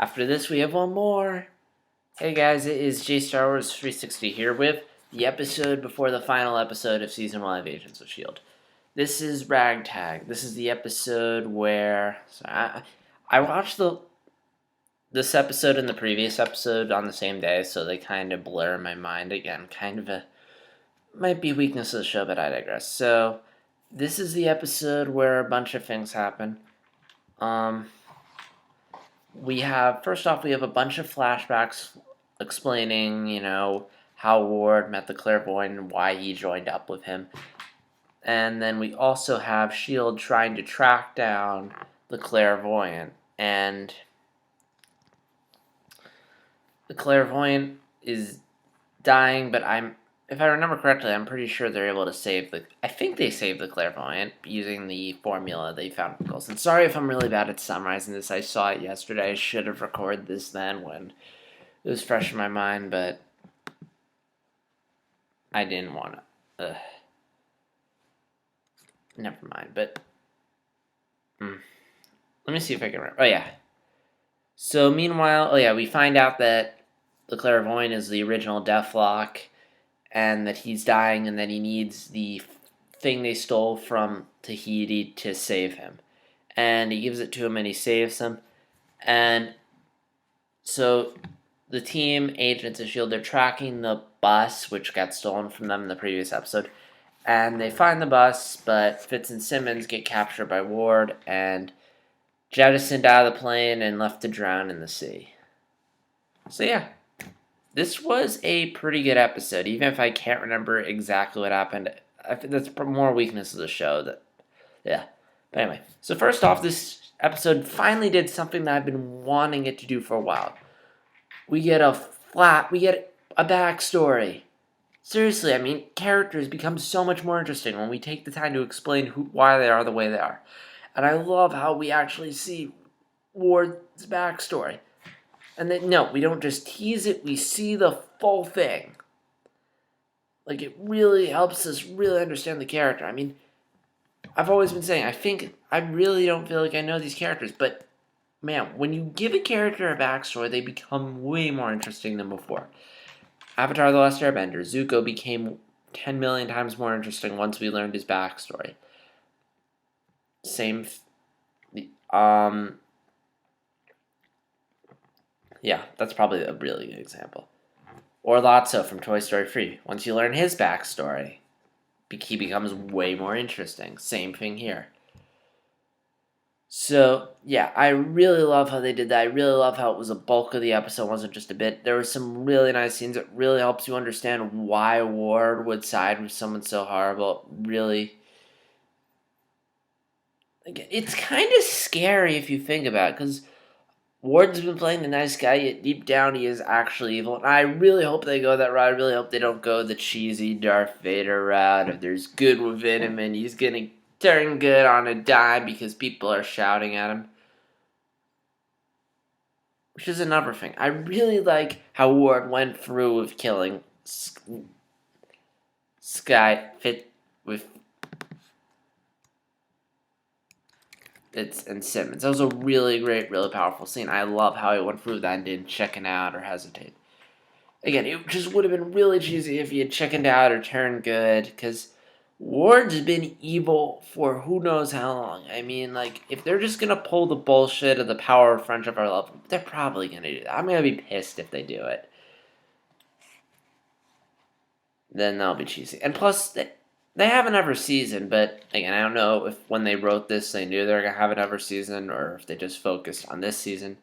After this, we have one more. Hey guys, it is J Star Wars 360 here with the episode before the final episode of Season 1 of Agents of S.H.I.E.L.D. This is Ragtag. This is the episode where... I watched this episode and the previous episode on the same day, so they kind of blur in my mind again. Kind of a... might be weakness of the show, but I digress. So, this is the episode where a bunch of things happen. First off, we have a bunch of flashbacks explaining, how Ward met the clairvoyant and why he joined up with him. And then we also have S.H.I.E.L.D. trying to track down the clairvoyant. And the clairvoyant is dying, but if I remember correctly, I'm pretty sure they're able to I think they saved the clairvoyant using the formula they found in Ghost. And sorry if I'm really bad at summarizing this. I saw it yesterday. I should have recorded this then when it was fresh in my mind, but I didn't want to. Never mind, but... let me see if I can remember. Oh, yeah. So, meanwhile, we find out that the clairvoyant is the original Deathlock, and that he's dying, and that he needs the thing they stole from Tahiti to save him. And he gives it to him, and he saves him. And so the team, Agents of S.H.I.E.L.D., they're tracking the bus, which got stolen from them in the previous episode. And they find the bus, but Fitz and Simmons get captured by Ward and jettisoned out of the plane and left to drown in the sea. So yeah, this was a pretty good episode, even if I can't remember exactly what happened. I think that's more weakness of the show. But anyway, so first off, this episode finally did something that I've been wanting it to do for a while. We get a backstory. Seriously, characters become so much more interesting when we take the time to explain why they are the way they are. And I love how we actually see Ward's backstory. And we don't just tease it, we see the full thing. It really helps us really understand the character. I've always been saying, I really don't feel like I know these characters, but man, when you give a character a backstory, they become way more interesting than before. Avatar: The Last Airbender, Zuko became 10 million times more interesting once we learned his backstory. That's probably a really good example. Or Lotso from Toy Story 3. Once you learn his backstory, he becomes way more interesting. Same thing here. So, I really love how they did that. I really love how it was a bulk of the episode, wasn't just a bit. There were some really nice scenes that really helps you understand why Ward would side with someone so horrible. Really. It's kind of scary if you think about it, because Ward's been playing the nice guy, yet deep down he is actually evil. And I really hope they go that route. I really hope they don't go the cheesy Darth Vader route. If there's good within him and he's going to turn good on a dime because people are shouting at him. Which is another thing. I really like how Ward went through with killing Fitz and Simmons. That was a really great, really powerful scene. I love how he went through that and didn't chicken out or hesitate. Again, it just would have been really cheesy if he had chickened out or turned good, because Ward's been evil for who knows how long. If they're just going to pull the bullshit of the power of friendship or love, they're probably going to do that. I'm going to be pissed if they do it. Then that'll be cheesy. And plus, they have another season, but again, I don't know if when they wrote this they knew they were going to have another season or if they just focused on this season.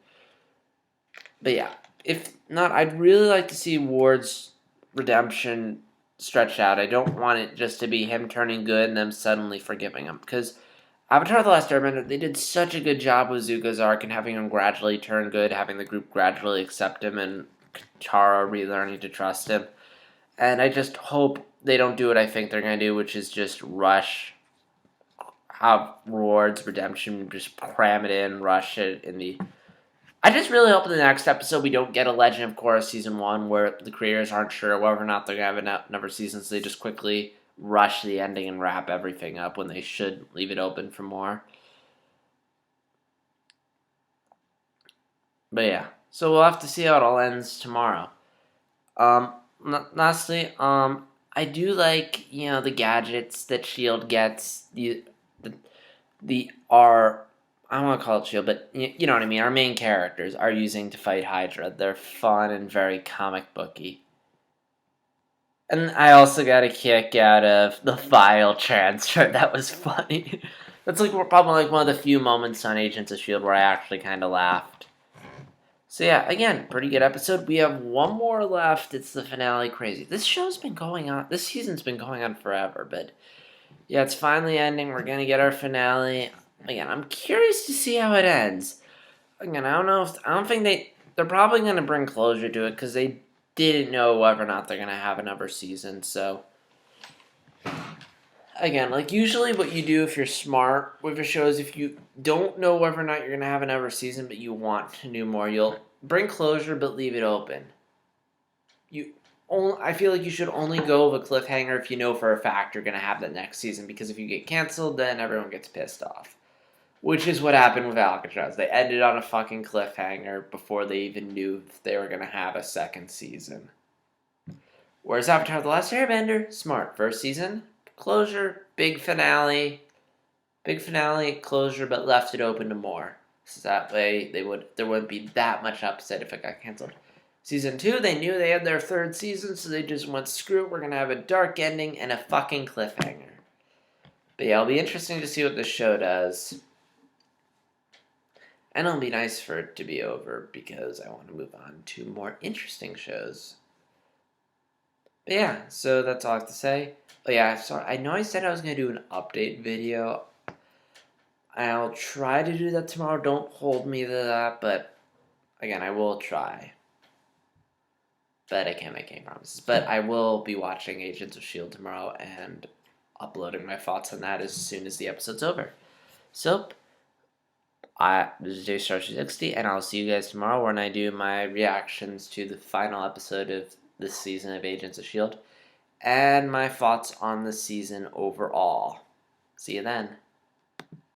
But if not, I'd really like to see Ward's redemption stretched out. I don't want it just to be him turning good and them suddenly forgiving him, because Avatar: The Last Airbender, they did such a good job with Zuko's arc and having him gradually turn good, having the group gradually accept him, and Katara relearning to trust him. And I just hope they don't do what I think they're going to do, which is just have Ward's redemption, just cram it in, rush it in the... I just really hope in the next episode we don't get a Legend of Korra Season 1 where the creators aren't sure whether or not they're going to have another season, so they just quickly rush the ending and wrap everything up when they should leave it open for more. But yeah, so we'll have to see how it all ends tomorrow. Lastly, I do like the gadgets that Shield gets. The, the our I don't want to call it Shield, but you know what I mean. Our main characters are using to fight Hydra. They're fun and very comic booky. And I also got a kick out of the file transfer. That was funny. That's probably like one of the few moments on Agents of Shield where I actually kind of laughed. So yeah, again, pretty good episode. We have one more left. It's the finale. Crazy. This show's been going on. This season's been going on forever, but yeah, it's finally ending. We're gonna get our finale. Again, I'm curious to see how it ends. Again, I don't think they're probably gonna bring closure to it because they didn't know whether or not they're gonna have another season. So again, like usually what you do if you're smart with your shows, if you don't know whether or not you're gonna have another season, but you want to do more, you'll bring closure but leave it open. I feel like you should only go with a cliffhanger if you know for a fact you're gonna have the next season, because if you get canceled, then everyone gets pissed off. Which is what happened with Alcatraz. They ended on a fucking cliffhanger before they even knew if they were gonna have a second season. Whereas Avatar: The Last Airbender, smart. First season, closure, big finale, closure, but left it open to more. So that way there wouldn't be that much upset if it got canceled. Season 2, they knew they had their third season, so they just went, screw it, we're gonna have a dark ending and a fucking cliffhanger. But yeah, it'll be interesting to see what this show does. And it'll be nice for it to be over because I want to move on to more interesting shows. But yeah, so that's all I have to say. Oh yeah, sorry, I know I said I was going to do an update video. I'll try to do that tomorrow. Don't hold me to that, but again, I will try. But I can't make any promises. But I will be watching Agents of S.H.I.E.L.D. tomorrow and uploading my thoughts on that as soon as the episode's over. So, this is JStar260, and I'll see you guys tomorrow when I do my reactions to the final episode of this season of Agents of S.H.I.E.L.D. and my thoughts on the season overall. See you then.